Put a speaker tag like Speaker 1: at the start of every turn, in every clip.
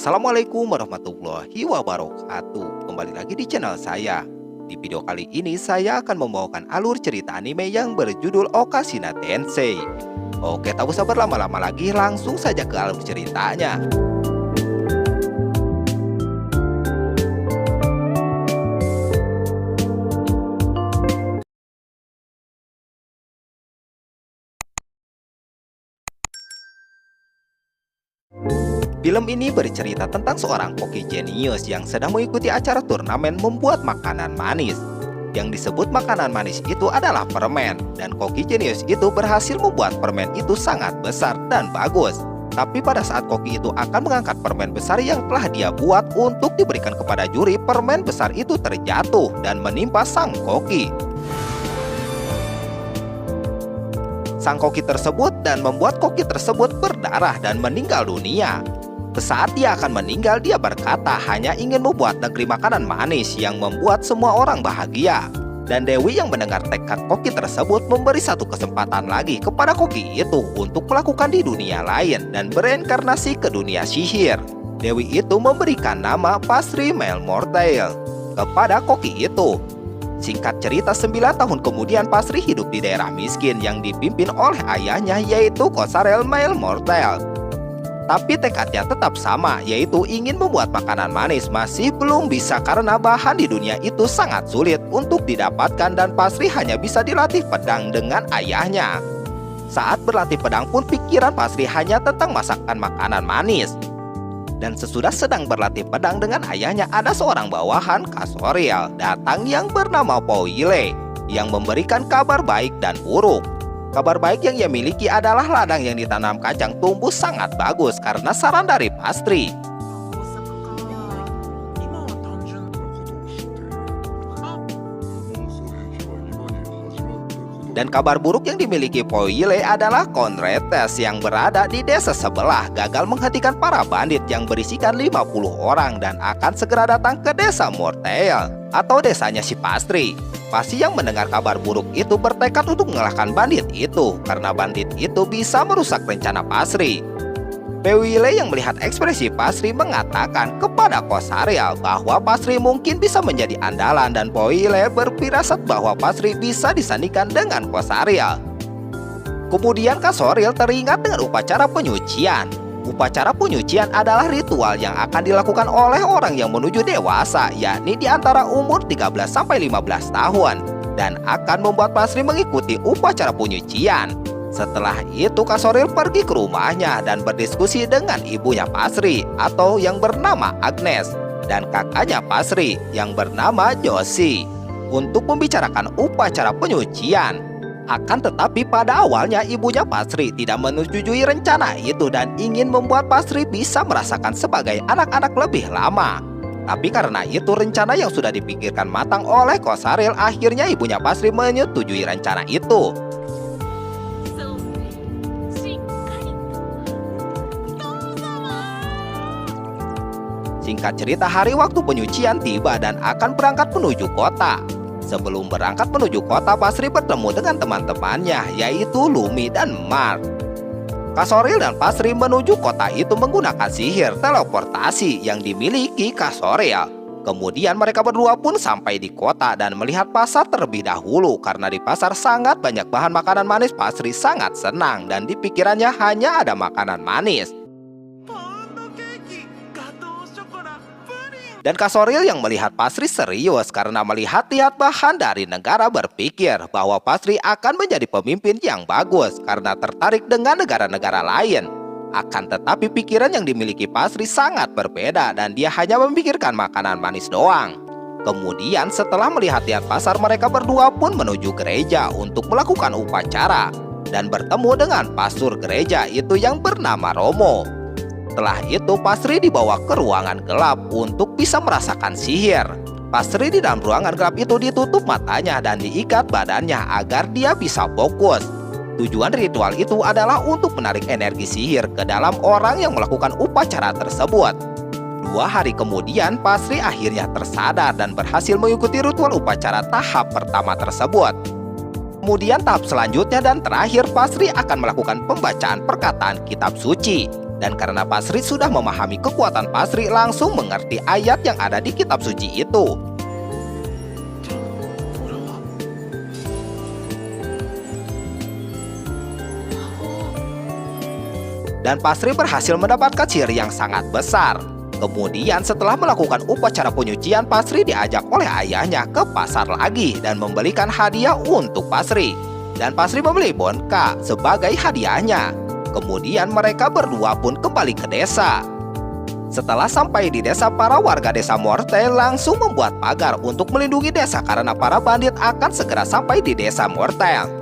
Speaker 1: Assalamualaikum warahmatullahi wabarakatuh. Kembali lagi di channel saya. Di video kali ini saya akan membawakan alur cerita anime yang berjudul Okashina Tensei. Oke, tak usah berlama-lama lagi, langsung saja ke alur ceritanya. Film ini bercerita tentang seorang koki jenius yang sedang mengikuti acara turnamen membuat makanan manis. Yang disebut makanan manis itu adalah permen, dan koki jenius itu berhasil membuat permen itu sangat besar dan bagus. Tapi pada saat koki itu akan mengangkat permen besar yang telah dia buat untuk diberikan kepada juri, permen besar itu terjatuh dan menimpa sang koki. Sang koki tersebut dan membuat koki tersebut berdarah dan meninggal dunia. Saat dia akan meninggal, dia berkata hanya ingin membuat negeri makanan manis yang membuat semua orang bahagia. Dan Dewi yang mendengar tekad koki tersebut memberi satu kesempatan lagi kepada koki itu untuk melakukan di dunia lain dan bereinkarnasi ke dunia sihir. Dewi itu memberikan nama Pasri Melmortail kepada koki itu. Singkat cerita, 9 tahun kemudian Pasri hidup di daerah miskin yang dipimpin oleh ayahnya, yaitu Kosarel Melmortail. Tapi tekadnya tetap sama, yaitu ingin membuat makanan manis. Masih belum bisa karena bahan di dunia itu sangat sulit untuk didapatkan, dan Pasri hanya bisa dilatih pedang dengan ayahnya. Saat berlatih pedang pun pikiran Pasri hanya tentang masakan makanan manis. Dan sesudah sedang berlatih pedang dengan ayahnya, ada seorang bawahan Kasoriel datang yang bernama Poile yang memberikan kabar baik dan buruk. Kabar baik yang ia miliki adalah ladang yang ditanam kacang tumbuh sangat bagus karena saran dari Pasri. Dan kabar buruk yang dimiliki Poile adalah Konretes yang berada di desa sebelah gagal menghentikan para bandit yang berisikan 50 orang dan akan segera datang ke desa Mortail atau desanya si Pasri. Pasti yang mendengar kabar buruk itu bertekad untuk mengalahkan bandit itu karena bandit itu bisa merusak rencana Pasri. Poile yang melihat ekspresi Pasri mengatakan kepada Kosariel bahwa Pasri mungkin bisa menjadi andalan, dan Poile berfirasat bahwa Pasri bisa disandingkan dengan Kosariel. Kemudian Kasoriel teringat dengan upacara penyucian. Upacara penyucian adalah ritual yang akan dilakukan oleh orang yang menuju dewasa, yakni di antara umur 13-15 tahun, dan akan membuat Pasri mengikuti upacara penyucian. Setelah itu Kasoriel pergi ke rumahnya dan berdiskusi dengan ibunya Pasri atau yang bernama Agnes dan kakaknya Pasri yang bernama Joshi untuk membicarakan upacara penyucian. Akan tetapi pada awalnya ibunya Pasri tidak menyetujui rencana itu dan ingin membuat Pasri bisa merasakan sebagai anak-anak lebih lama. Tapi karena itu rencana yang sudah dipikirkan matang oleh Kosariel, akhirnya ibunya Pasri menyetujui rencana itu. Singkat cerita, hari waktu penyucian tiba dan akan berangkat menuju kota. Sebelum berangkat menuju kota, Pasri bertemu dengan teman-temannya, yaitu Lumi dan Mark. Kasoriel dan Pasri menuju kota itu menggunakan sihir teleportasi yang dimiliki Kasoriel. Kemudian mereka berdua pun sampai di kota dan melihat pasar terlebih dahulu. Karena di pasar sangat banyak bahan makanan manis, Pasri sangat senang dan di pikirannya hanya ada makanan manis. Dan Kasoriel yang melihat Pasri serius karena melihat-lihat bahan dari negara, berpikir bahwa Pasri akan menjadi pemimpin yang bagus karena tertarik dengan negara-negara lain. Akan tetapi pikiran yang dimiliki Pasri sangat berbeda dan dia hanya memikirkan makanan manis doang. Kemudian setelah melihat-lihat pasar, mereka berdua pun menuju gereja untuk melakukan upacara dan bertemu dengan pastor gereja itu yang bernama Romo. Setelah itu Pasri dibawa ke ruangan gelap untuk bisa merasakan sihir. Pasri di dalam ruangan gelap itu ditutup matanya dan diikat badannya agar dia bisa fokus. Tujuan ritual itu adalah untuk menarik energi sihir ke dalam orang yang melakukan upacara tersebut. 2 hari kemudian Pasri akhirnya tersadar dan berhasil mengikuti ritual upacara tahap pertama tersebut. Kemudian tahap selanjutnya dan terakhir, Pasri akan melakukan pembacaan perkataan kitab suci. Dan karena Pasri sudah memahami kekuatan Pasri langsung mengerti ayat yang ada di kitab suci itu. Dan Pasri berhasil mendapatkan sihir yang sangat besar. Kemudian setelah melakukan upacara penyucian, Pasri diajak oleh ayahnya ke pasar lagi dan membelikan hadiah untuk Pasri. Dan Pasri membeli boneka sebagai hadiahnya. Kemudian mereka berdua pun kembali ke desa. Setelah sampai di desa, para warga desa Mortel langsung membuat pagar untuk melindungi desa karena para bandit akan segera sampai di desa Mortel.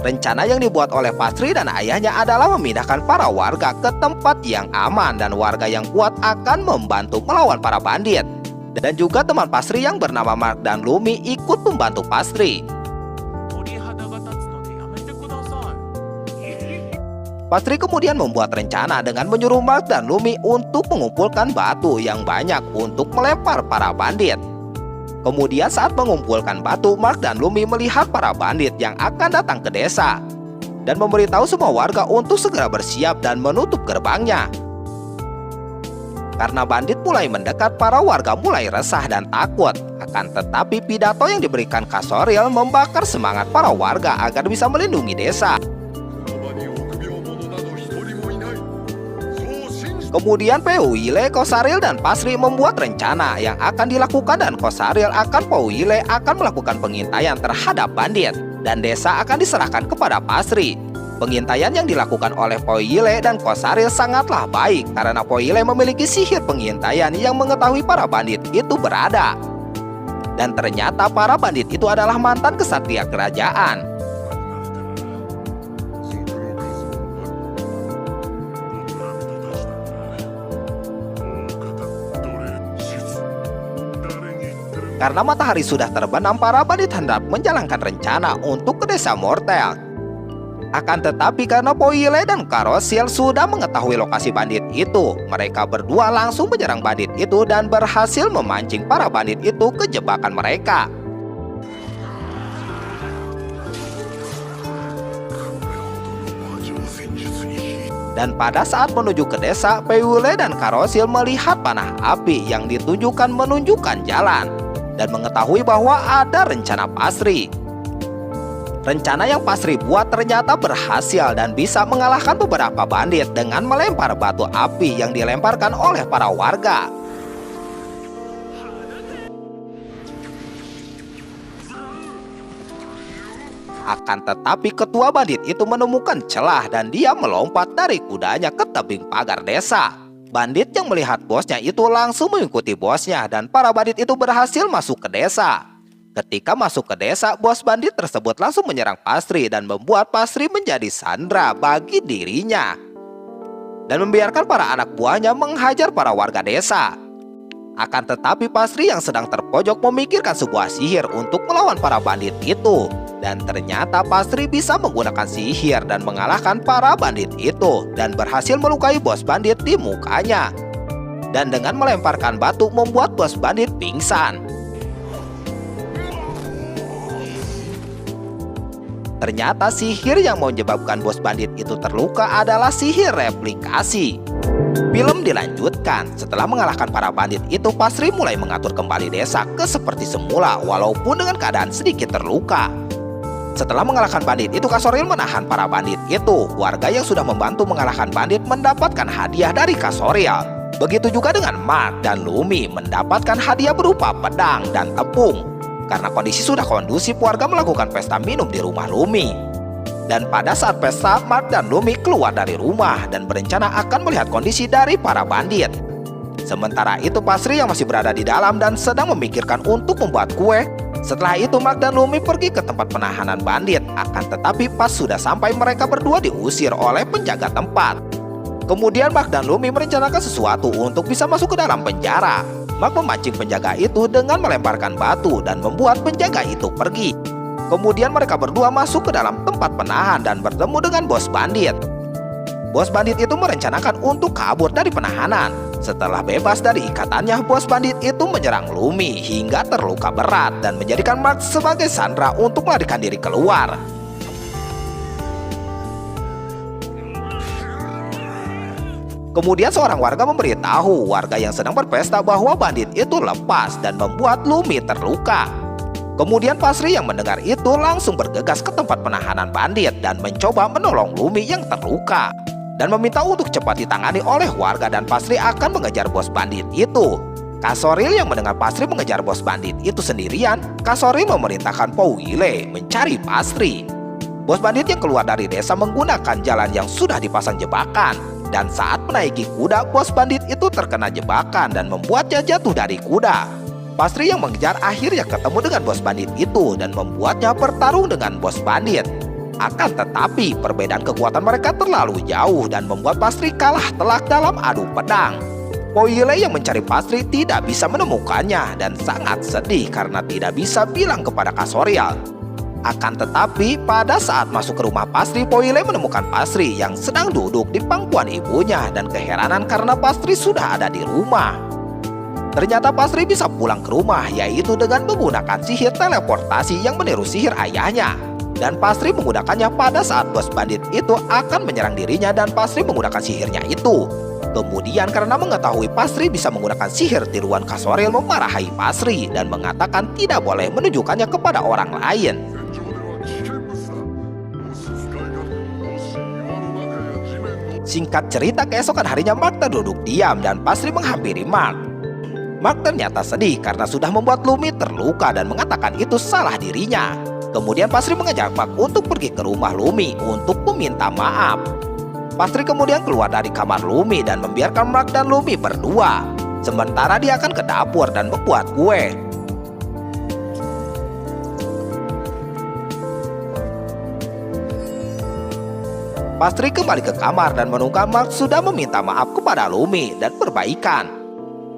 Speaker 1: Rencana yang dibuat oleh Pasri dan ayahnya adalah memindahkan para warga ke tempat yang aman dan warga yang kuat akan membantu melawan para bandit. Dan juga teman Pasri yang bernama Mark dan Lumi ikut membantu Pasri. Pasri kemudian membuat rencana dengan menyuruh Mark dan Lumi untuk mengumpulkan batu yang banyak untuk melempar para bandit. Kemudian saat mengumpulkan batu, Mark dan Lumi melihat para bandit yang akan datang ke desa dan memberitahu semua warga untuk segera bersiap dan menutup gerbangnya. Karena bandit mulai mendekat, para warga mulai resah dan takut. Akan tetapi pidato yang diberikan Kasoriel membakar semangat para warga agar bisa melindungi desa. Kemudian Peuile, Kosariel, dan Pasri membuat rencana yang akan dilakukan dan Kosariel akan Peuile akan melakukan pengintaian terhadap bandit dan desa akan diserahkan kepada Pasri. Pengintaian yang dilakukan oleh Peuile dan Kosariel sangatlah baik karena Peuile memiliki sihir pengintaian yang mengetahui para bandit itu berada. Dan ternyata para bandit itu adalah mantan kesatria kerajaan. Karena matahari sudah terbenam, para bandit hendak menjalankan rencana untuk ke desa Mortel. Akan tetapi karena Peuile dan Karosiel sudah mengetahui lokasi bandit itu, mereka berdua langsung menyerang bandit itu dan berhasil memancing para bandit itu ke jebakan mereka. Dan pada saat menuju ke desa, Peuile dan Karosiel melihat panah api yang ditunjukkan menunjukkan jalan dan mengetahui bahwa ada rencana Pasri. Rencana yang Pasri buat ternyata berhasil dan bisa mengalahkan beberapa bandit dengan melempar batu api yang dilemparkan oleh para warga. Akan tetapi ketua bandit itu menemukan celah dan dia melompat dari kudanya ke tebing pagar desa. Bandit yang melihat bosnya itu langsung mengikuti bosnya dan para bandit itu berhasil masuk ke desa. Ketika masuk ke desa, bos bandit tersebut langsung menyerang Pasri dan membuat Pasri menjadi sandera bagi dirinya. Dan membiarkan para anak buahnya menghajar para warga desa. Akan tetapi Pasri yang sedang terpojok memikirkan sebuah sihir untuk melawan para bandit itu. Dan ternyata Pasri bisa menggunakan sihir dan mengalahkan para bandit itu dan berhasil melukai bos bandit di mukanya. Dan dengan melemparkan batu membuat bos bandit pingsan. Ternyata sihir yang menyebabkan bos bandit itu terluka adalah sihir replikasi. Film dilanjutkan. Setelah mengalahkan para bandit itu, Pasri mulai mengatur kembali desa ke seperti semula walaupun dengan keadaan sedikit terluka. Setelah mengalahkan bandit itu, Kasoriel menahan para bandit itu. Warga yang sudah membantu mengalahkan bandit mendapatkan hadiah dari Kasoriel. Begitu juga dengan Mark dan Lumi mendapatkan hadiah berupa pedang dan tepung. Karena kondisi sudah kondusif, warga melakukan pesta minum di rumah Lumi. Dan pada saat pesta, Mark dan Lumi keluar dari rumah dan berencana akan melihat kondisi dari para bandit. Sementara itu Pasri yang masih berada di dalam dan sedang memikirkan untuk membuat kue. Setelah itu Mark dan Lumi pergi ke tempat penahanan bandit. Akan tetapi pas sudah sampai, mereka berdua diusir oleh penjaga tempat. Kemudian Mark dan Lumi merencanakan sesuatu untuk bisa masuk ke dalam penjara. Mark memancing penjaga itu dengan melemparkan batu dan membuat penjaga itu pergi. Kemudian mereka berdua masuk ke dalam tempat penahan dan bertemu dengan bos bandit. Bos bandit itu merencanakan untuk kabur dari penahanan. Setelah bebas dari ikatannya, bos bandit itu menyerang Lumi hingga terluka berat dan menjadikan Mark sebagai sandera untuk melarikan diri keluar. Kemudian seorang warga memberitahu warga yang sedang berpesta bahwa bandit itu lepas dan membuat Lumi terluka. Kemudian Pasri yang mendengar itu langsung bergegas ke tempat penahanan bandit dan mencoba menolong Lumi yang terluka dan meminta untuk cepat ditangani oleh warga, dan Pasri akan mengejar bos bandit itu. Kasoril yang mendengar Pasri mengejar bos bandit itu sendirian, Kasoril memerintahkan Powile mencari Pasri. Bos bandit yang keluar dari desa menggunakan jalan yang sudah dipasang jebakan, dan saat menaiki kuda, bos bandit itu terkena jebakan dan membuatnya jatuh dari kuda. Pasri yang mengejar akhirnya ketemu dengan bos bandit itu dan membuatnya bertarung dengan bos bandit. Akan tetapi perbedaan kekuatan mereka terlalu jauh dan membuat Pasri kalah telak dalam adu pedang. Powile yang mencari Pasri tidak bisa menemukannya dan sangat sedih karena tidak bisa bilang kepada Kasoril. Akan tetapi pada saat masuk ke rumah Pasri, Powile menemukan Pasri yang sedang duduk di pangkuan ibunya dan keheranan karena Pasri sudah ada di rumah. Ternyata Pasri bisa pulang ke rumah yaitu dengan menggunakan sihir teleportasi yang meniru sihir ayahnya. Dan Pasri menggunakannya pada saat bos bandit itu akan menyerang dirinya, dan Pasri menggunakan sihirnya itu. Kemudian karena mengetahui Pasri bisa menggunakan sihir, tiruan Kasoril memarahi Pasri dan mengatakan tidak boleh menunjukkannya kepada orang lain. Singkat cerita, keesokan harinya Mark duduk diam dan Pasri menghampiri Mark. Mark ternyata sedih karena sudah membuat Lumi terluka dan mengatakan itu salah dirinya. Kemudian Pasri mengajak Mark untuk pergi ke rumah Lumi untuk meminta maaf. Pasri kemudian keluar dari kamar Lumi dan membiarkan Mark dan Lumi berdua. Sementara dia akan ke dapur dan membuat kue. Pasri kembali ke kamar dan menemukan Mark sudah meminta maaf kepada Lumi dan perbaikan.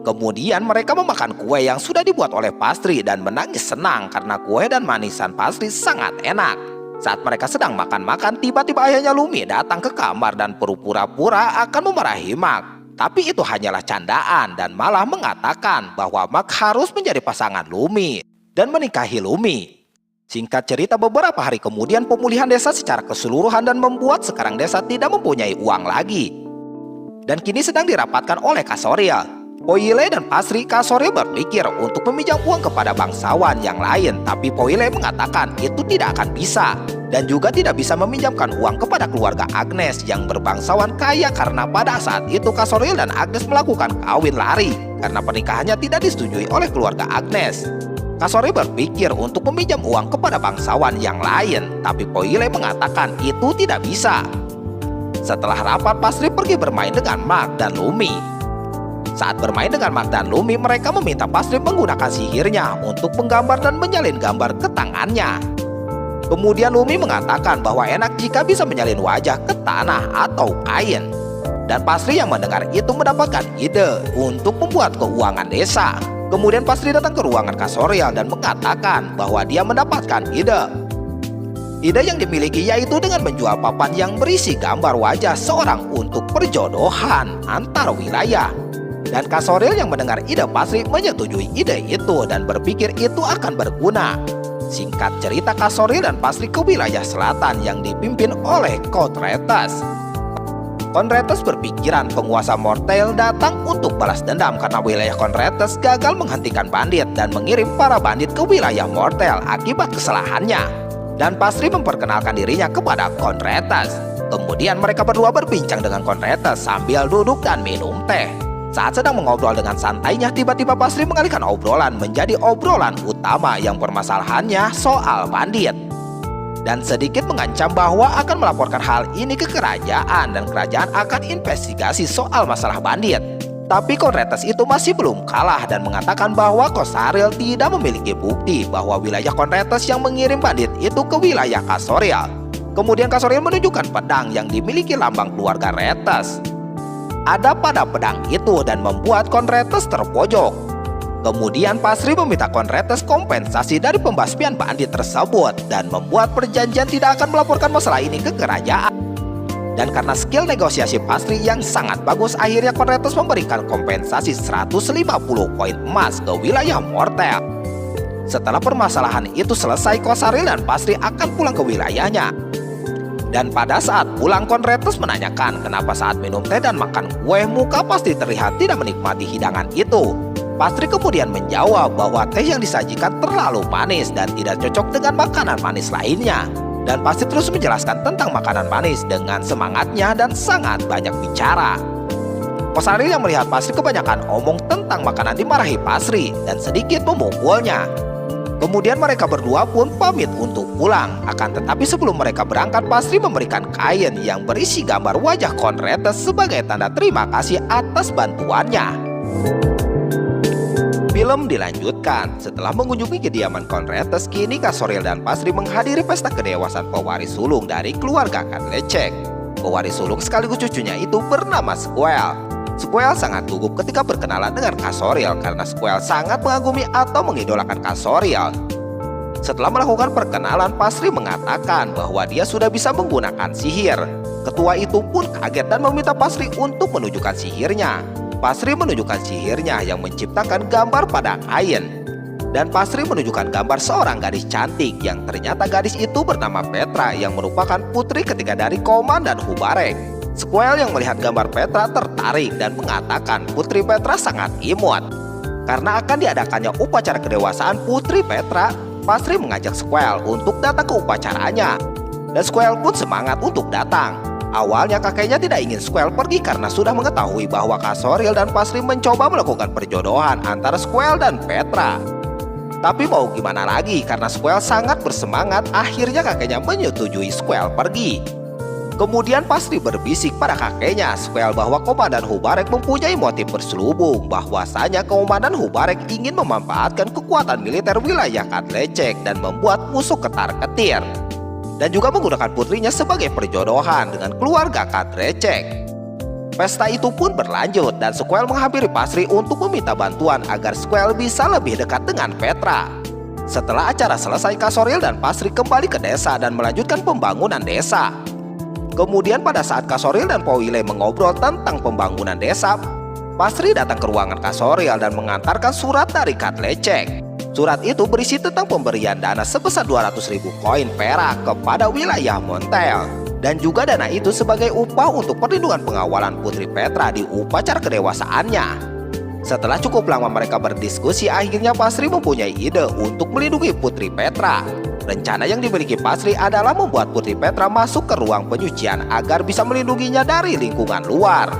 Speaker 1: Kemudian mereka memakan kue yang sudah dibuat oleh Pasri dan menangis senang karena kue dan manisan Pasri sangat enak. Saat mereka sedang makan-makan, tiba-tiba ayahnya Lumi datang ke kamar dan pura-pura akan memarahi Mark. Tapi itu hanyalah candaan dan malah mengatakan bahwa Mark harus menjadi pasangan Lumi dan menikahi Lumi. Singkat cerita, beberapa hari kemudian pemulihan desa secara keseluruhan dan membuat sekarang desa tidak mempunyai uang lagi. Dan kini sedang dirapatkan oleh Kasoril. Powile dan Pasri, Kasoril berpikir untuk meminjam uang kepada bangsawan yang lain, tapi Powile mengatakan itu tidak akan bisa. Dan juga tidak bisa meminjamkan uang kepada keluarga Agnes yang berbangsawan kaya karena pada saat itu Kasoril dan Agnes melakukan kawin lari karena pernikahannya tidak disetujui oleh keluarga Agnes. Kasoril berpikir untuk meminjam uang kepada bangsawan yang lain, tapi Powile mengatakan itu tidak bisa. Setelah rapat, Pasri pergi bermain dengan Mark dan Lumi. Saat bermain dengan Mark dan Lumi, mereka meminta Pasri menggunakan sihirnya untuk menggambar dan menyalin gambar ke tangannya. Kemudian Lumi mengatakan bahwa enak jika bisa menyalin wajah ke tanah atau kain. Dan Pasri yang mendengar itu mendapatkan ide untuk membuat keuangan desa. Kemudian Pasri datang ke ruangan Kasoril dan mengatakan bahwa dia mendapatkan ide. Ide yang dimiliki yaitu dengan menjual papan yang berisi gambar wajah seorang untuk perjodohan antar wilayah. Dan Kasoril yang mendengar ide Pasri menyetujui ide itu dan berpikir itu akan berguna. Singkat cerita, Kasoril dan Pasri ke wilayah selatan yang dipimpin oleh Kontretes. Kontretes berpikiran penguasa Mortel datang untuk balas dendam karena wilayah Kontretes gagal menghentikan bandit dan mengirim para bandit ke wilayah Mortel akibat kesalahannya. Dan Pasri memperkenalkan dirinya kepada Kontretes. Kemudian mereka berdua berbincang dengan Kontretes sambil duduk dan minum teh. Saat sedang mengobrol dengan santainya, tiba-tiba Pasri mengalihkan obrolan menjadi obrolan utama yang permasalahannya soal bandit. Dan sedikit mengancam bahwa akan melaporkan hal ini ke kerajaan dan kerajaan akan investigasi soal masalah bandit. Tapi Kontretes itu masih belum kalah dan mengatakan bahwa Kasoril tidak memiliki bukti bahwa wilayah Kontretes yang mengirim bandit itu ke wilayah Kasoril. Kemudian Kasoril menunjukkan pedang yang dimiliki lambang keluarga Retes ada pada pedang itu dan membuat Kontretes terpojok. Kemudian Pasri meminta Kontretes kompensasi dari pembasmian bandit tersebut dan membuat perjanjian tidak akan melaporkan masalah ini ke kerajaan. Dan karena skill negosiasi Pasri yang sangat bagus, akhirnya Kontretes memberikan kompensasi 150 koin emas ke wilayah Mortel. Setelah permasalahan itu selesai, Kasoril dan Pasri akan pulang ke wilayahnya. Dan pada saat pulang, Conretes menanyakan kenapa saat minum teh dan makan kue muka Pastry terlihat tidak menikmati hidangan itu. Pastry kemudian menjawab bahwa teh yang disajikan terlalu manis dan tidak cocok dengan makanan manis lainnya. Dan Pastry terus menjelaskan tentang makanan manis dengan semangatnya dan sangat banyak bicara. Kosaril yang melihat Pastry kebanyakan omong tentang makanan dimarahi Pastry dan sedikit memukulnya. Kemudian mereka berdua pun pamit untuk pulang. Akan tetapi sebelum mereka berangkat, Pastry memberikan kain yang berisi gambar wajah Conretes sebagai tanda terima kasih atas bantuannya. Film dilanjutkan. Setelah mengunjungi kediaman Conretes, kini Casoriel dan Pastry menghadiri pesta kedewasaan pewaris sulung dari keluarga Kadlecek. Pewaris sulung sekaligus cucunya itu bernama Squall. Squall sangat gugup ketika berkenalan dengan Casoriel karena Squall sangat mengagumi atau mengidolakan Casoriel. Setelah melakukan perkenalan, Pastry mengatakan bahwa dia sudah bisa menggunakan sihir. Ketua itu pun kaget dan meminta Pastry untuk menunjukkan sihirnya. Pastry menunjukkan sihirnya yang menciptakan gambar pada kain. Dan Pastry menunjukkan gambar seorang gadis cantik yang ternyata gadis itu bernama Petra yang merupakan putri ketiga dari Komandan Hubarek. Squall yang melihat gambar Petra tertarik dan mengatakan Putri Petra sangat imut. Karena akan diadakannya upacara kedewasaan Putri Petra, Pastry mengajak Squall untuk datang ke upacaranya. Dan Squall pun semangat untuk datang. Awalnya kakeknya tidak ingin Squall pergi karena sudah mengetahui bahwa Casoriel dan Pastry mencoba melakukan perjodohan antara Squall dan Petra. Tapi mau gimana lagi, karena Squall sangat bersemangat, akhirnya kakeknya menyetujui Squall pergi. Kemudian Pastry berbisik pada kakeknya Squall bahwa Komandan Hubarek mempunyai motif berselubung, bahwasanya Komandan Hubarek ingin memanfaatkan kekuatan militer wilayah Kadlecek dan membuat musuh ketar-ketir, dan juga menggunakan putrinya sebagai perjodohan dengan keluarga Kadlecek. Pesta itu pun berlanjut dan Squall menghampiri Pastry untuk meminta bantuan agar Squall bisa lebih dekat dengan Petra. Setelah acara selesai, Casoriel dan Pastry kembali ke desa dan melanjutkan pembangunan desa. Kemudian pada saat Casoriel dan Powile mengobrol tentang pembangunan desa, Pastry datang ke ruangan Casoriel dan mengantarkan surat dari Kadlecek. Surat itu berisi tentang pemberian dana sebesar 200.000 koin perak kepada wilayah Montel. Dan juga dana itu sebagai upah untuk perlindungan pengawalan Putri Petra di upacara kedewasaannya. Setelah cukup lama mereka berdiskusi, akhirnya Pastry mempunyai ide untuk melindungi Putri Petra. Rencana yang dimiliki Pastry adalah membuat Putri Petra masuk ke ruang penyucian agar bisa melindunginya dari lingkungan luar.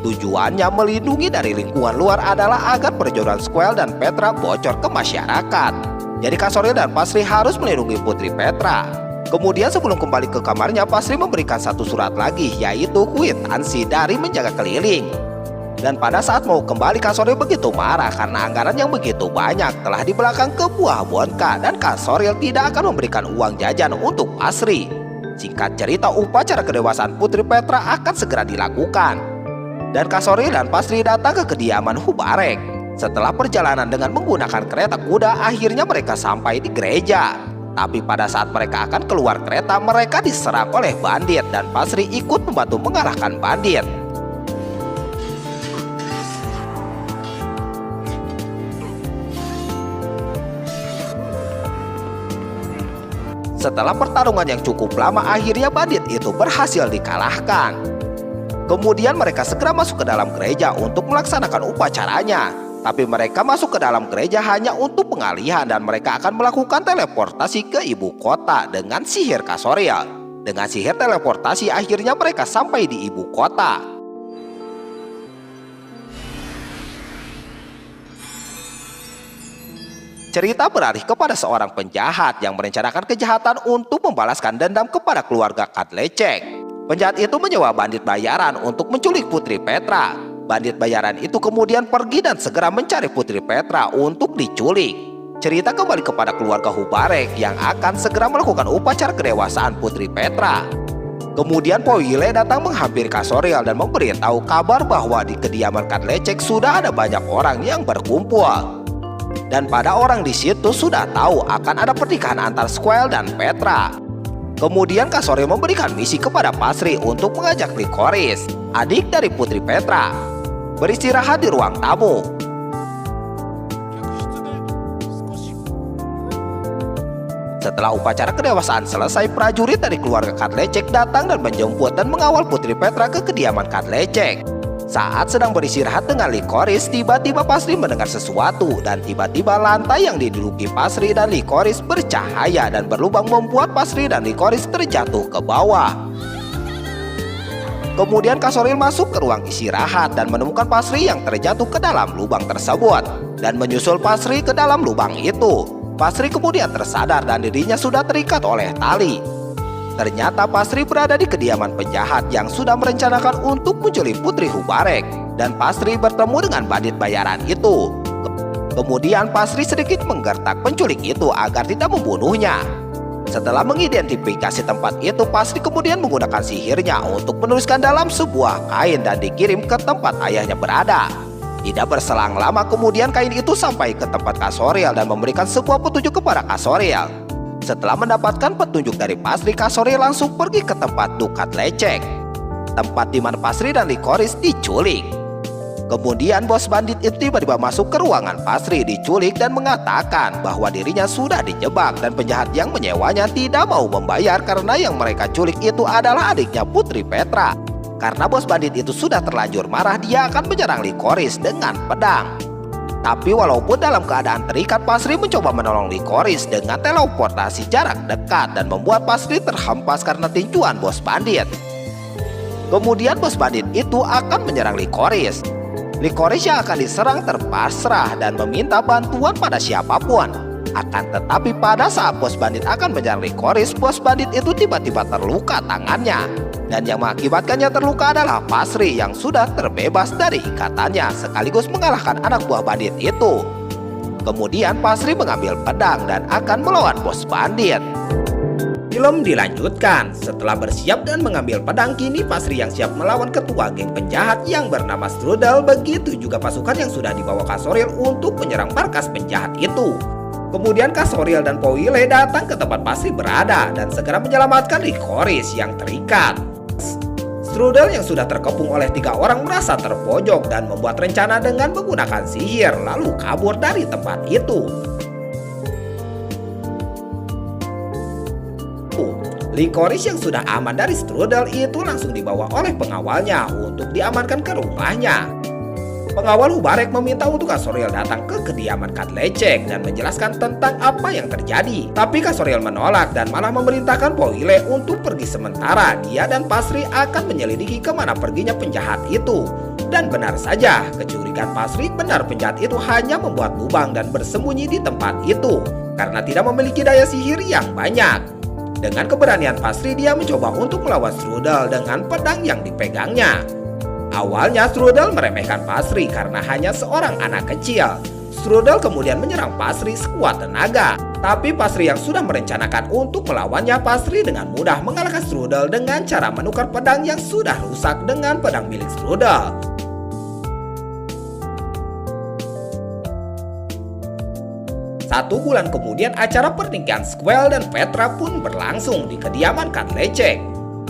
Speaker 1: Tujuannya melindungi dari lingkungan luar adalah agar perjodohan Squall dan Petra bocor ke masyarakat. Jadi Casoriel dan Pastry harus melindungi Putri Petra. Kemudian sebelum kembali ke kamarnya, Pastry memberikan satu surat lagi, yaitu kwitansi dari menjaga keliling. Dan pada saat mau kembali, Casoriel begitu marah karena anggaran yang begitu banyak telah di belakang ke buah Bonka dan Casoriel tidak akan memberikan uang jajan untuk Pastry. Singkat cerita, upacara kedewasaan Putri Petra akan segera dilakukan. Dan Casoriel dan Pastry datang ke kediaman Hubarek. Setelah perjalanan dengan menggunakan kereta kuda, akhirnya mereka sampai di gereja. Tapi pada saat mereka akan keluar kereta, mereka diserang oleh bandit dan Pastry ikut membantu mengalahkan bandit. Setelah pertarungan yang cukup lama, akhirnya bandit itu berhasil dikalahkan. Kemudian mereka segera masuk ke dalam gereja untuk melaksanakan upacaranya. Tapi mereka masuk ke dalam gereja hanya untuk pengalihan dan mereka akan melakukan teleportasi ke ibu kota dengan sihir Casoriel. Dengan sihir teleportasi, akhirnya mereka sampai di ibu kota. Cerita beralih kepada seorang penjahat yang merencanakan kejahatan untuk membalaskan dendam kepada keluarga Kadlecek. Penjahat itu menyewa bandit bayaran untuk menculik Putri Petra. Bandit bayaran itu kemudian pergi dan segera mencari Putri Petra untuk diculik. Cerita kembali kepada keluarga Hubarek yang akan segera melakukan upacara kedewasaan Putri Petra. Kemudian Powile datang menghampiri Casoriel dan memberitahu kabar bahwa di kediaman Kadlecek sudah ada banyak orang yang berkumpul. Dan pada orang di situ sudah tahu akan ada pernikahan antara Squall dan Petra. Kemudian Casoriel memberikan misi kepada Pastry untuk mengajak Licorice, adik dari Putri Petra, beristirahat di ruang tamu. Setelah upacara kedewasaan selesai, prajurit dari keluarga Kadlecek datang dan menjemput dan mengawal Putri Petra ke kediaman Kadlecek. Saat sedang beristirahat dengan Licorice, tiba-tiba Pasri mendengar sesuatu dan tiba-tiba lantai yang diduduki Pasri dan Licorice bercahaya dan berlubang membuat Pasri dan Licorice terjatuh ke bawah. Kemudian Kasoril masuk ke ruang istirahat dan menemukan Pasri yang terjatuh ke dalam lubang tersebut dan menyusul Pasri ke dalam lubang itu. Pasri kemudian tersadar dan dirinya sudah terikat oleh tali. Ternyata Pasri berada di kediaman penjahat yang sudah merencanakan untuk menculik Putri Hubarek, dan Pasri bertemu dengan bandit bayaran itu. Kemudian Pasri sedikit menggertak penculik itu agar tidak membunuhnya. Setelah mengidentifikasi tempat itu, Pasri kemudian menggunakan sihirnya untuk menuliskan dalam sebuah kain dan dikirim ke tempat ayahnya berada. Tidak berselang lama kemudian kain itu sampai ke tempat Kasoril dan memberikan sebuah petunjuk kepada Kasoril. Setelah mendapatkan petunjuk dari Pasri, Kasoril langsung pergi ke tempat Duk Kadlecek, tempat di mana Pasri dan Licorice diculik. Kemudian bos bandit itu tiba-tiba masuk ke ruangan Pasri diculik dan mengatakan bahwa dirinya sudah dijebak dan penjahat yang menyewanya tidak mau membayar karena yang mereka culik itu adalah adiknya Putri Petra. Karena bos bandit itu sudah terlanjur marah, dia akan menyerang Licorice dengan pedang. Tapi walaupun dalam keadaan terikat, Pasri mencoba menolong Licorice dengan teleportasi jarak dekat dan membuat Pasri terhempas karena tinjuan bos bandit. Kemudian bos bandit itu akan menyerang Licorice. Licorice yang akan diserang terpasrah dan meminta bantuan pada siapapun. Akan tetapi pada saat bos bandit akan menyerang Licorice, bos bandit itu tiba-tiba terluka tangannya. Dan yang mengakibatkannya terluka adalah Pasri yang sudah terbebas dari ikatannya sekaligus mengalahkan anak buah bandit itu. Kemudian Pasri mengambil pedang dan akan melawan bos bandit. Film dilanjutkan. Setelah bersiap dan mengambil pedang, kini Pasri yang siap melawan ketua geng penjahat yang bernama Strudel. Begitu juga pasukan yang sudah dibawa Kasoril untuk menyerang markas penjahat itu. Kemudian Kasoril dan Powile datang ke tempat Pasri berada dan segera menyelamatkan Licorice yang terikat. Strudel yang sudah terkepung oleh 3 orang merasa terpojok dan membuat rencana dengan menggunakan sihir lalu kabur dari tempat itu. Licorice yang sudah aman dari Strudel itu langsung dibawa oleh pengawalnya untuk diamankan ke rumahnya. Pengawal Hubarek meminta untuk Kasoril datang ke kediaman Kadlecek dan menjelaskan tentang apa yang terjadi. Tapi Kasoril menolak dan malah memerintahkan Powile untuk pergi sementara. Dia dan Pasri akan menyelidiki kemana perginya penjahat itu. Dan benar saja, kecurigaan Pasri benar penjahat itu hanya membuat lubang dan bersembunyi di tempat itu karena tidak memiliki daya sihir yang banyak. Dengan keberanian Pasri, dia mencoba untuk melawan Strudel dengan pedang yang dipegangnya. Awalnya Strudel meremehkan Pasri karena hanya seorang anak kecil. Strudel kemudian menyerang Pasri sekuat tenaga. Tapi Pasri yang sudah merencanakan untuk melawannya, Pasri dengan mudah mengalahkan Strudel dengan cara menukar pedang yang sudah rusak dengan pedang milik Strudel. 1 bulan kemudian acara pernikahan Squall dan Petra pun berlangsung di kediaman Kadlecek.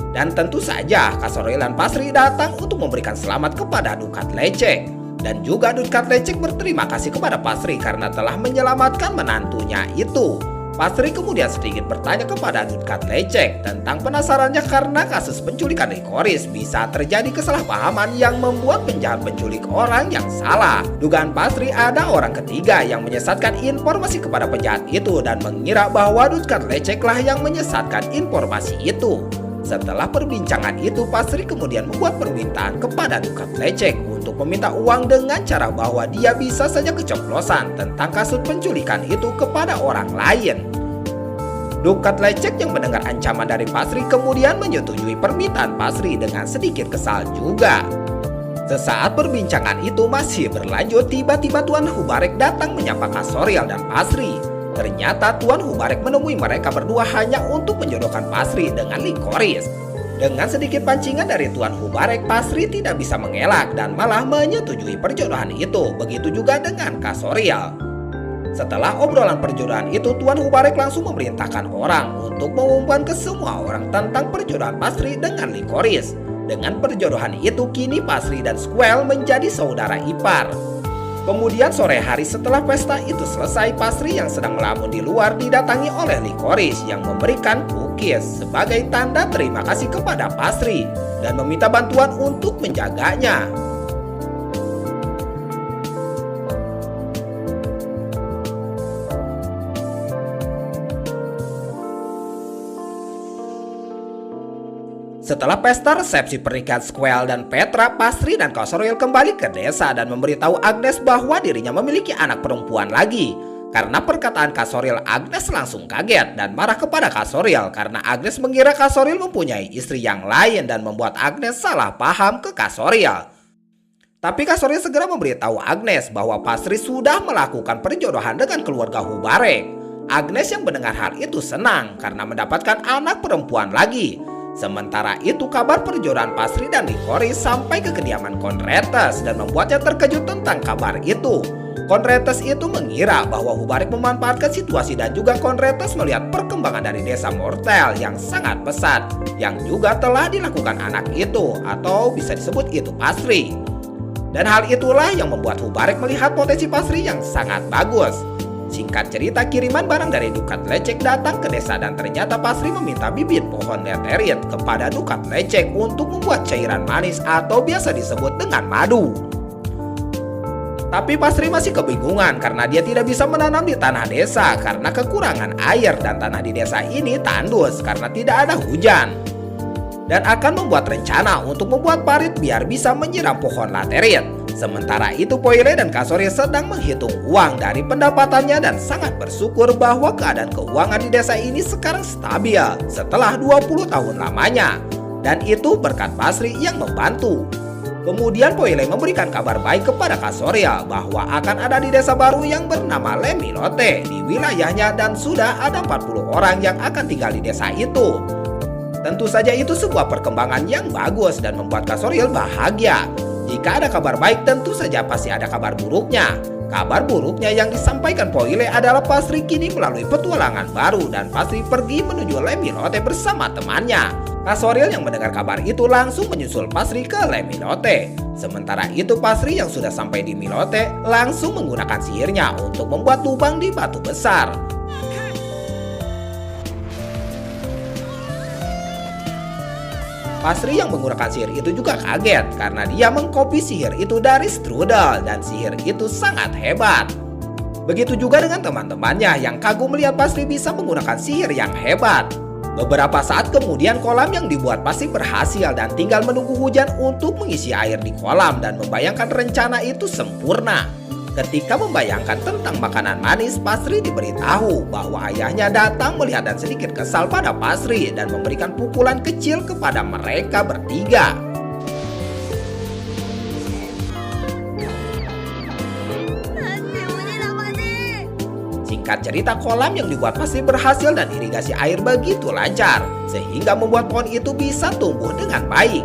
Speaker 1: Dan tentu saja Kasoril dan Pasri datang untuk memberikan selamat kepada Duk Kadlecek. Dan juga Duk Kadlecek berterima kasih kepada Pasri karena telah menyelamatkan menantunya itu. Pasri kemudian sedikit bertanya kepada Duk Kadlecek tentang penasarannya karena kasus penculikan Licorice bisa terjadi kesalahpahaman yang membuat penjahat penculik orang yang salah. Dugaan Pasri ada orang ketiga yang menyesatkan informasi kepada penjahat itu dan mengira bahwa Duk Kadlecek lah yang menyesatkan informasi itu. Setelah perbincangan itu, Pasri kemudian membuat permintaan kepada Duk Kadlecek untuk meminta uang dengan cara bahwa dia bisa saja keceplosan tentang kasus penculikan itu kepada orang lain. Duk Kadlecek yang mendengar ancaman dari Pasri kemudian menyetujui permintaan Pasri dengan sedikit kesal juga. Sesaat perbincangan itu masih berlanjut, tiba-tiba Tuan Hubarek datang menyapa Kasoril dan Pasri. Ternyata Tuan Hubarek menemui mereka berdua hanya untuk menjodohkan Pasri dengan Licorice. Dengan sedikit pancingan dari Tuan Hubarek, Pasri tidak bisa mengelak dan malah menyetujui perjodohan itu. Begitu juga dengan Kasoril. Setelah obrolan perjodohan itu, Tuan Hubarek langsung memerintahkan orang untuk mengumumkan ke semua orang tentang perjodohan Pasri dengan Licorice. Dengan perjodohan itu, kini Pasri dan Squall menjadi saudara ipar.
Speaker 2: Kemudian sore hari setelah pesta itu selesai, Pasri yang sedang melamun di luar didatangi oleh Licorice yang memberikan cookies sebagai tanda terima kasih kepada Pasri dan meminta bantuan untuk menjaganya. Setelah pesta resepsi pernikahan Squall dan Petra, Pasri dan Kasoriel kembali ke desa dan memberitahu Agnes bahwa dirinya memiliki anak perempuan lagi. Karena perkataan Kasoriel, Agnes langsung kaget dan marah kepada Kasoriel karena Agnes mengira Kasoriel mempunyai istri yang lain dan membuat Agnes salah paham ke Kasoriel. Tapi Kasoriel segera memberitahu Agnes bahwa Pasri sudah melakukan perjodohan dengan keluarga Hubarek. Agnes yang mendengar hal itu senang karena mendapatkan anak perempuan lagi. Sementara itu kabar perjodohan Pasri dan Licorice sampai ke kediaman Conretes dan membuatnya terkejut tentang kabar itu. Conretes itu mengira bahwa Hubarek memanfaatkan situasi dan juga Conretes melihat perkembangan dari desa Mortel yang sangat pesat yang juga telah dilakukan anak itu atau bisa disebut itu Pasri. Dan hal itulah yang membuat Hubarek melihat potensi Pasri yang sangat bagus. Singkat cerita, kiriman barang dari Dukat Lecek datang ke desa dan ternyata Pasri meminta bibit pohon leterit kepada Dukat Lecek untuk membuat cairan manis atau biasa disebut dengan madu. Tapi Pasri masih kebingungan karena dia tidak bisa menanam di tanah desa karena kekurangan air dan tanah di desa ini tandus karena tidak ada hujan. Dan akan membuat rencana untuk membuat parit biar bisa menyiram pohon laterit. Sementara itu Poire dan Kasoriel sedang menghitung uang dari pendapatannya dan sangat bersyukur bahwa keadaan keuangan di desa ini sekarang stabil setelah 20 tahun lamanya. Dan itu berkat Pasri yang membantu. Kemudian Poire memberikan kabar baik kepada Kasoriel bahwa akan ada di desa baru yang bernama Lemilote di wilayahnya dan sudah ada 40 orang yang akan tinggal di desa itu. Tentu saja itu sebuah perkembangan yang bagus dan membuat Kasoriel bahagia. Jika ada kabar baik tentu saja pasti ada kabar buruknya. Kabar buruknya yang disampaikan Poile adalah Pasri kini melalui petualangan baru dan Pasri pergi menuju Lemilote bersama temannya. Kasoriel yang mendengar kabar itu langsung menyusul Pasri ke Lemilote. Sementara itu Pasri yang sudah sampai di Milote langsung menggunakan sihirnya untuk membuat lubang di batu besar. Pasri yang menggunakan sihir itu juga kaget karena dia mengkopi sihir itu dari Strudel dan sihir itu sangat hebat. Begitu juga dengan teman-temannya yang kagum melihat Pasri bisa menggunakan sihir yang hebat. Beberapa saat kemudian kolam yang dibuat Pasri berhasil dan tinggal menunggu hujan untuk mengisi air di kolam dan membayangkan rencana itu sempurna. Ketika membayangkan tentang makanan manis, Pasri diberitahu bahwa ayahnya datang melihat dan sedikit kesal pada Pasri dan memberikan pukulan kecil kepada mereka bertiga. Singkat cerita, kolam yang dibuat Pasri berhasil dan irigasi air begitu lancar, sehingga membuat pohon itu bisa tumbuh dengan baik.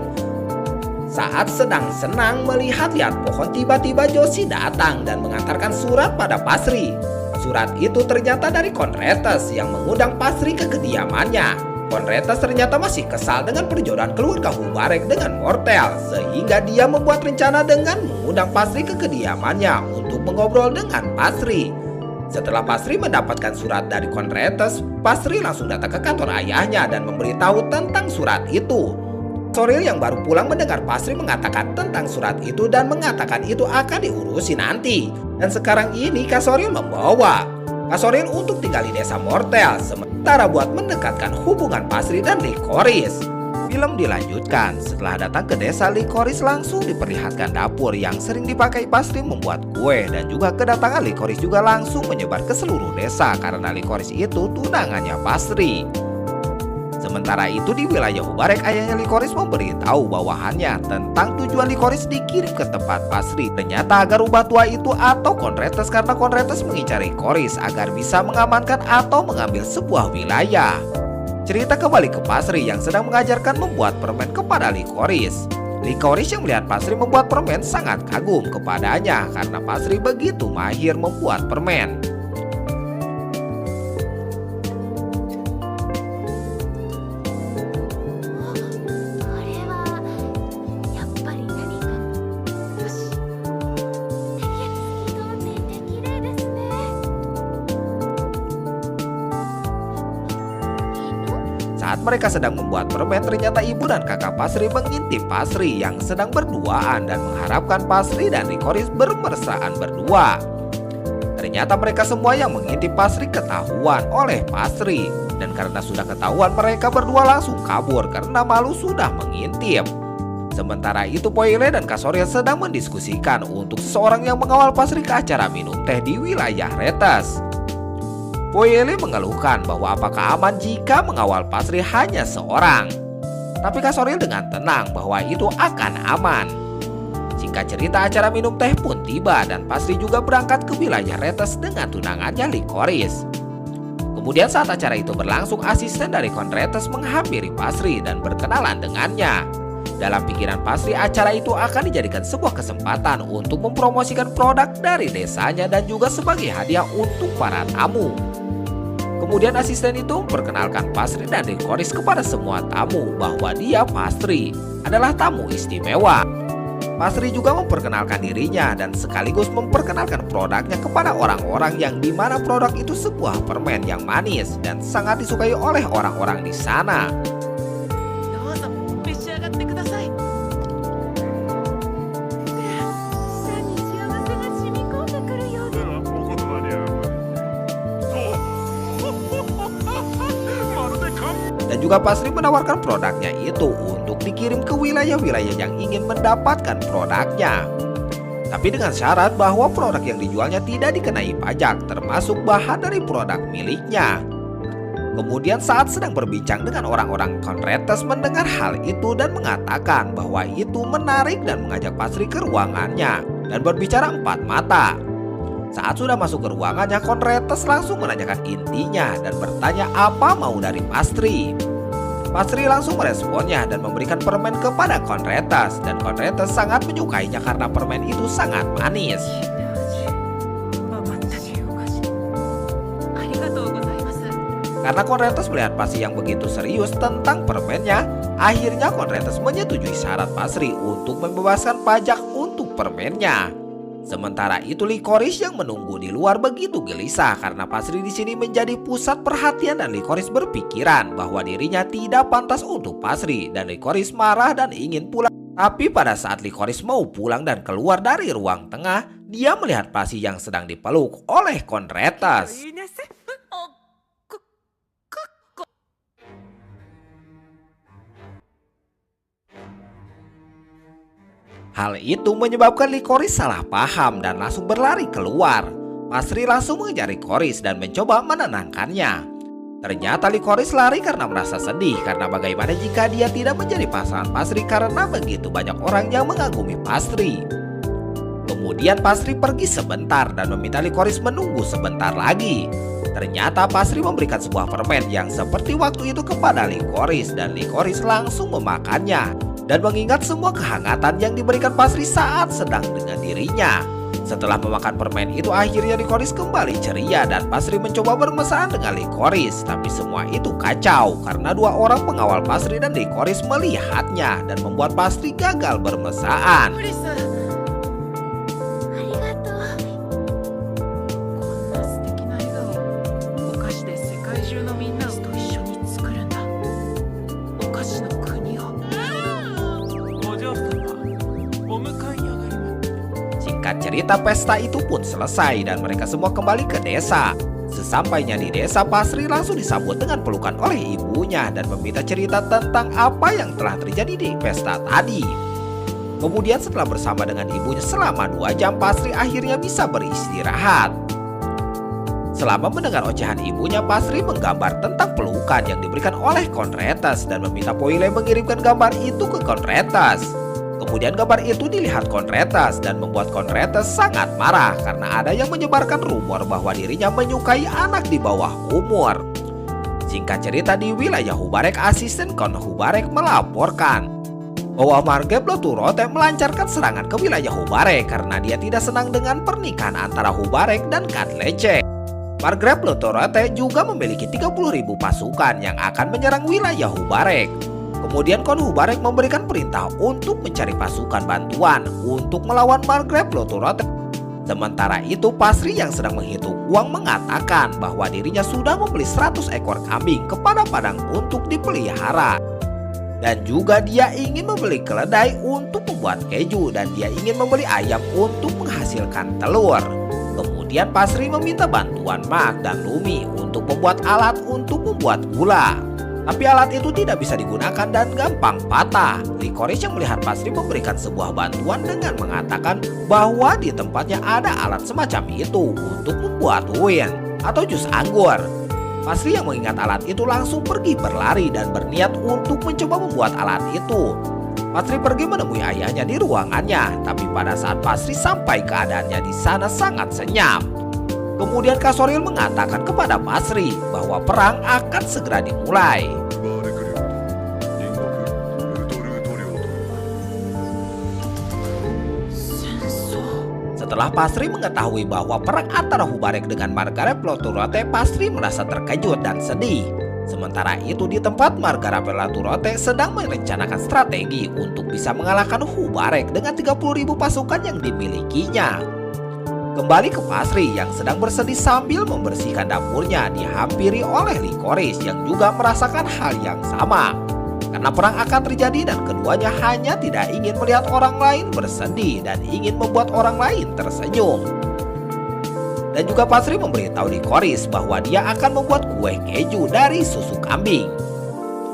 Speaker 2: Saat sedang senang melihat-lihat pohon, tiba-tiba Joshi datang dan mengantarkan surat pada Pasri. Surat itu ternyata dari Conretes yang mengundang Pasri ke kediamannya. Conretes ternyata masih kesal dengan perjodohan keluarga Hubarek dengan Mortel, sehingga dia membuat rencana dengan mengundang Pasri ke kediamannya untuk mengobrol dengan Pasri. Setelah Pasri mendapatkan surat dari Conretes, Pasri langsung datang ke kantor ayahnya dan memberitahu tentang surat itu. Kasoriel yang baru pulang mendengar Pasri mengatakan tentang surat itu dan mengatakan itu akan diurusi nanti. Dan sekarang ini Kasoriel membawa Kasoriel untuk tinggal di desa Mortel, sementara buat mendekatkan hubungan Pasri dan Licorice.
Speaker 1: Film dilanjutkan. Setelah datang ke desa, Licorice langsung diperlihatkan dapur yang sering dipakai Pasri membuat kue, dan juga kedatangan Licorice juga langsung menyebar ke seluruh desa karena Licorice itu tunangannya Pasri. Sementara itu di wilayah Hubarek, ayahnya Licorice memberitahu bawahannya tentang tujuan Licorice dikirim ke tempat Pasri. Ternyata agar rubah tua itu atau Conretes karena Conretes mengincar Licorice agar bisa mengamankan atau mengambil sebuah wilayah. Cerita kembali ke Pasri yang sedang mengajarkan membuat permen kepada Licorice. Licorice yang melihat Pasri membuat permen sangat kagum kepadanya karena Pasri begitu mahir membuat permen.
Speaker 2: Saat mereka sedang membuat permen, ternyata ibu dan kakak Pasri mengintip Pasri yang sedang berduaan dan mengharapkan Pasri dan Licorice bermesraan berdua. Ternyata mereka semua yang mengintip Pasri ketahuan oleh Pasri. Dan karena sudah ketahuan, mereka berdua langsung kabur karena malu sudah mengintip. Sementara itu Poile dan Kasoriel sedang mendiskusikan untuk seseorang yang mengawal Pasri ke acara minum teh di wilayah Retes. Poile mengeluhkan bahwa apakah aman jika mengawal Pasri hanya seorang. Tapi Kasoriel dengan tenang bahwa itu akan aman. Singkat cerita, acara minum teh pun tiba dan Pasri juga berangkat ke wilayah Retes dengan tunangannya Licorice. Kemudian saat acara itu berlangsung, asisten dari Konretes menghampiri Pasri dan berkenalan dengannya. Dalam pikiran Pasri, acara itu akan dijadikan sebuah kesempatan untuk mempromosikan produk dari desanya dan juga sebagai hadiah untuk para tamu. Kemudian asisten itu memperkenalkan Pasri dan Licorice kepada semua tamu bahwa dia Pasri adalah tamu istimewa. Pasri juga memperkenalkan dirinya dan sekaligus memperkenalkan produknya kepada orang-orang yang dimana produk itu sebuah permen yang manis dan sangat disukai oleh orang-orang di sana. Dan juga Pasri menawarkan produknya itu untuk dikirim ke wilayah-wilayah yang ingin mendapatkan produknya. Tapi dengan syarat bahwa produk yang dijualnya tidak dikenai pajak, termasuk bahan dari produk miliknya. Kemudian saat sedang berbincang dengan orang-orang Konretes mendengar hal itu dan mengatakan bahwa itu menarik dan mengajak Pasri ke ruangannya dan berbicara empat mata. Saat sudah masuk ke ruangannya, Konretes langsung menanyakan intinya dan bertanya apa mau dari Pasri. Pasri langsung meresponnya dan memberikan permen kepada Konretes dan Konretes sangat menyukainya karena permen itu sangat manis. Karena Konretes melihat Pasri yang begitu serius tentang permennya, akhirnya Konretes menyetujui syarat Pasri untuk membebaskan pajak untuk permennya. Sementara itu Licorice yang menunggu di luar begitu gelisah karena Pasri di sini menjadi pusat perhatian dan Licorice berpikiran bahwa dirinya tidak pantas untuk Pasri dan Licorice marah dan ingin pulang. Tapi pada saat Licorice mau pulang dan keluar dari ruang tengah, dia melihat Pasri yang sedang dipeluk oleh Konretes. Hal itu menyebabkan Licorice salah paham dan langsung berlari keluar. Pasri langsung mengejar Licorice dan mencoba menenangkannya. Ternyata Licorice lari karena merasa sedih karena bagaimana jika dia tidak menjadi pasangan Pasri karena begitu banyak orang yang mengagumi Pasri. Kemudian Pasri pergi sebentar dan meminta Licorice menunggu sebentar lagi. Ternyata Pasri memberikan sebuah permen yang seperti waktu itu kepada Licorice dan Licorice langsung memakannya. Dan mengingat semua kehangatan yang diberikan Pasri saat sedang dengan dirinya. Setelah memakan permen itu, akhirnya Licorice kembali ceria dan Pasri mencoba bermesraan dengan Licorice. Tapi semua itu kacau karena dua orang pengawal Pasri dan Licorice melihatnya dan membuat Pasri gagal bermesraan. Singkat cerita, pesta itu pun selesai dan mereka semua kembali ke desa. Sesampainya di desa, Pasri langsung disambut dengan pelukan oleh ibunya dan meminta cerita tentang apa yang telah terjadi di pesta tadi. Kemudian setelah bersama dengan ibunya selama 2 jam, Pasri akhirnya bisa beristirahat. Selama mendengar ocehan ibunya, Pasri menggambar tentang pelukan yang diberikan oleh Konretes dan meminta Poile mengirimkan gambar itu ke Konretes. Kemudian gambar itu dilihat Konretes dan membuat Konretes sangat marah karena ada yang menyebarkan rumor bahwa dirinya menyukai anak di bawah umur. Singkat cerita, di wilayah Hubarek, asisten Kon Hubarek melaporkan bahwa Margrave Loturote melancarkan serangan ke wilayah Hubarek karena dia tidak senang dengan pernikahan antara Hubarek dan Katlece. Margrave Loturote juga memiliki 30.000 pasukan yang akan menyerang wilayah Hubarek. Kemudian Kon Hubarek memberikan perintah untuk mencari pasukan bantuan untuk melawan Margrave Loturote. Sementara itu Pasri yang sedang menghitung uang mengatakan bahwa dirinya sudah membeli 100 ekor kambing kepada Padang untuk dipelihara. Dan juga dia ingin membeli keledai untuk membuat keju dan dia ingin membeli ayam untuk menghasilkan telur. Kemudian Pasri meminta bantuan Mark dan Lumi untuk membuat alat untuk membuat gula. Tapi alat itu tidak bisa digunakan dan gampang patah. Licorice yang melihat Pasri memberikan sebuah bantuan dengan mengatakan bahwa di tempatnya ada alat semacam itu untuk membuat wine atau jus anggur. Pasri yang mengingat alat itu langsung pergi berlari dan berniat untuk mencoba membuat alat itu. Pasri pergi menemui ayahnya di ruangannya, tapi pada saat Pasri sampai keadaannya di sana sangat senyap. Kemudian Kasoril mengatakan kepada Pasri bahwa perang akan segera dimulai. Setelah Pasri mengetahui bahwa perang antara Hubarek dengan Margaret Loturote, Pasri merasa terkejut dan sedih. Sementara itu di tempat Margaret Loturote sedang merencanakan strategi untuk bisa mengalahkan Hubarek dengan 30.000 pasukan yang dimilikinya. Kembali ke Pasri yang sedang bersedih sambil membersihkan dapurnya dihampiri oleh Licorice yang juga merasakan hal yang sama. Karena perang akan terjadi dan keduanya hanya tidak ingin melihat orang lain bersedih dan ingin membuat orang lain tersenyum. Dan juga Pasri memberitahu Licorice bahwa dia akan membuat kue keju dari susu kambing.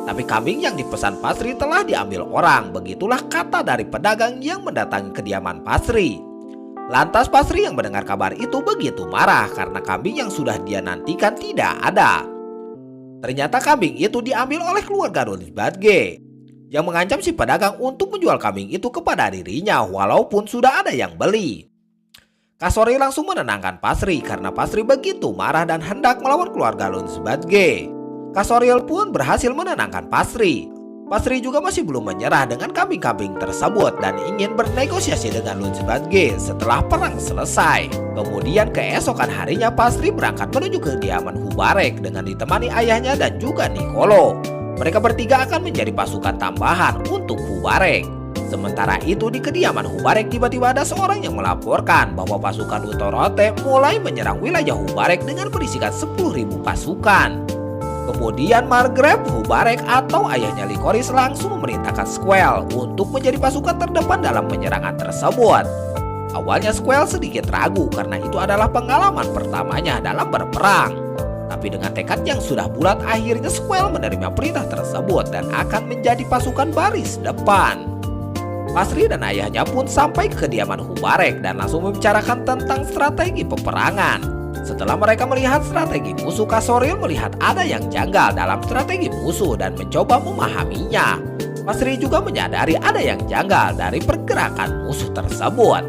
Speaker 2: Tapi kambing yang dipesan Pasri telah diambil orang, begitulah kata dari pedagang yang mendatangi kediaman Pasri. Lantas Pasri yang mendengar kabar itu begitu marah karena kambing yang sudah dia nantikan tidak ada. Ternyata kambing itu diambil oleh keluarga Runsbadge yang mengancam si pedagang untuk menjual kambing itu kepada dirinya walaupun sudah ada yang beli. Kasoril langsung menenangkan Pasri karena Pasri begitu marah dan hendak melawan keluarga Runsbadge. Kasoril pun berhasil menenangkan Pasri. Pasri juga masih belum menyerah dengan kambing-kambing tersebut dan ingin bernegosiasi dengan Runsbadge setelah perang selesai. Kemudian keesokan harinya Pasri berangkat menuju ke kediaman Hubarek dengan ditemani ayahnya dan juga Nicolo. Mereka bertiga akan menjadi pasukan tambahan untuk Hubarek. Sementara itu di kediaman Hubarek tiba-tiba ada seorang yang melaporkan bahwa pasukan Lutorote mulai menyerang wilayah Hubarek dengan berisikan 10.000 pasukan. Kemudian Margrave Hubarek atau ayahnya Licorice langsung memerintahkan Squall untuk menjadi pasukan terdepan dalam penyerangan tersebut. Awalnya Squall sedikit ragu karena itu adalah pengalaman pertamanya dalam berperang. Tapi dengan tekad yang sudah bulat akhirnya Squall menerima perintah tersebut dan akan menjadi pasukan baris depan. Pasri dan ayahnya pun sampai ke kediaman Hubarek dan langsung membicarakan tentang strategi peperangan. Setelah mereka melihat strategi musuh, Kasoril melihat ada yang janggal dalam strategi musuh dan mencoba memahaminya. Pasri juga menyadari ada yang janggal dari pergerakan musuh tersebut.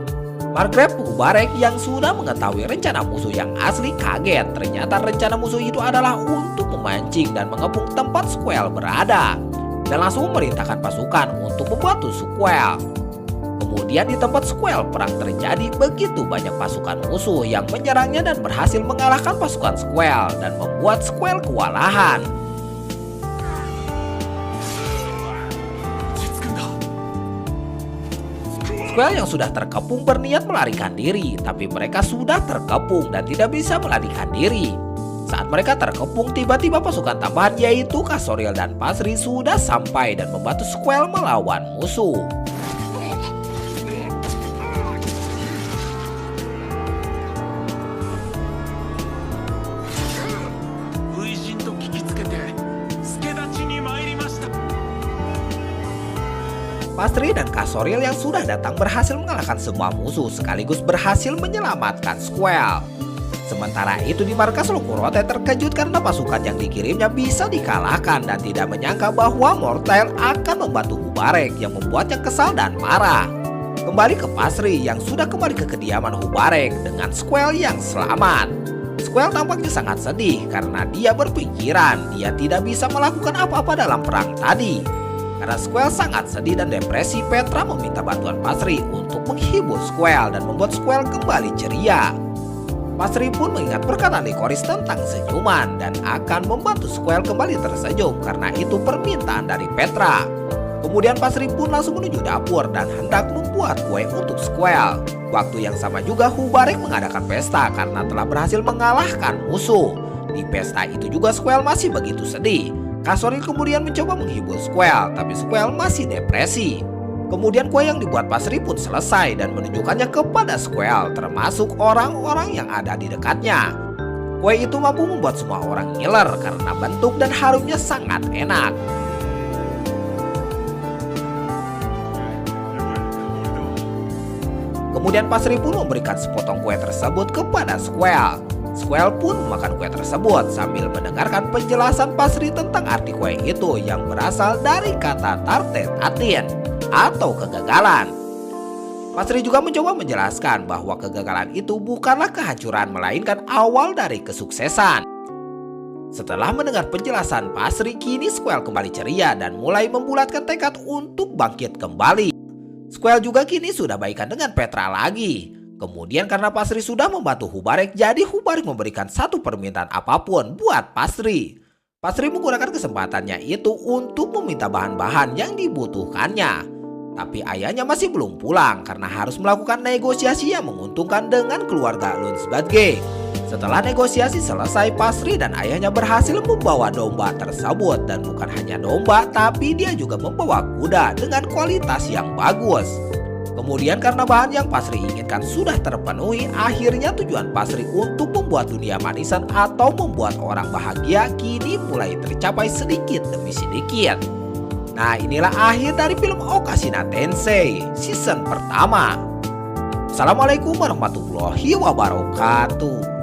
Speaker 2: Margrave Hubarek yang sudah mengetahui rencana musuh yang asli kaget. Ternyata rencana musuh itu adalah untuk memancing dan mengepung tempat Squall berada. Dan langsung memerintahkan pasukan untuk membantu Squall. Kemudian di tempat Squall perang terjadi, begitu banyak pasukan musuh yang menyerangnya dan berhasil mengalahkan pasukan Squall dan membuat Squall kewalahan. Squall yang sudah terkepung berniat melarikan diri, tapi mereka sudah terkepung dan tidak bisa melarikan diri. Saat mereka terkepung, tiba-tiba pasukan tambahan yaitu Kasoril dan Pasri sudah sampai dan membantu Squall melawan musuh. Pasri dan Kasoril yang sudah datang berhasil mengalahkan semua musuh sekaligus berhasil menyelamatkan Squall. Sementara itu di markas Lokurote terkejut karena pasukan yang dikirimnya bisa dikalahkan dan tidak menyangka bahwa Mortail akan membantu Hubarek yang membuatnya kesal dan marah. Kembali ke Pasri yang sudah kembali ke kediaman Hubarek dengan Squall yang selamat. Squall tampaknya sangat sedih karena dia berpikiran dia tidak bisa melakukan apa-apa dalam perang tadi. Karena Squall sangat sedih dan depresi, Petra meminta bantuan Pasri untuk menghibur Squall dan membuat Squall kembali ceria. Pasri pun mengingat perkataan Licorice tentang senyuman dan akan membantu Squall kembali tersenyum karena itu permintaan dari Petra. Kemudian Pasri pun langsung menuju dapur dan hendak membuat kue untuk Squall. Waktu yang sama juga Hubarek mengadakan pesta karena telah berhasil mengalahkan musuh. Di pesta itu juga Squall masih begitu sedih. Kasoril kemudian mencoba menghibur Squall, tapi Squall masih depresi. Kemudian kue yang dibuat Pasri pun selesai dan menunjukkannya kepada Squall, termasuk orang-orang yang ada di dekatnya. Kue itu mampu membuat semua orang ngiler karena bentuk dan harumnya sangat enak. Kemudian Pasri pun memberikan sepotong kue tersebut kepada Squall. Squall pun memakan kue tersebut sambil mendengarkan penjelasan Pasri tentang arti kue itu yang berasal dari kata tarte tatin atau kegagalan. Pasri juga mencoba menjelaskan bahwa kegagalan itu bukanlah kehancuran melainkan awal dari kesuksesan. Setelah mendengar penjelasan Pasri, kini Squall kembali ceria dan mulai membulatkan tekad untuk bangkit kembali. Squall juga kini sudah baikan dengan Petra lagi. Kemudian karena Pasri sudah membantu Hubarek, jadi Hubarek memberikan satu permintaan apapun buat Pasri. Pasri menggunakan kesempatannya itu untuk meminta bahan-bahan yang dibutuhkannya. Tapi ayahnya masih belum pulang karena harus melakukan negosiasi yang menguntungkan dengan keluarga Lunsbadge. Setelah negosiasi selesai, Pasri dan ayahnya berhasil membawa domba tersebut. Dan bukan hanya domba, tapi dia juga membawa kuda dengan kualitas yang bagus. Kemudian karena bahan yang Pasri inginkan sudah terpenuhi, akhirnya tujuan Pasri untuk membuat dunia manisan atau membuat orang bahagia kini mulai tercapai sedikit demi sedikit. Nah, inilah akhir dari film Okashina Tensei season pertama. Assalamualaikum warahmatullahi wabarakatuh.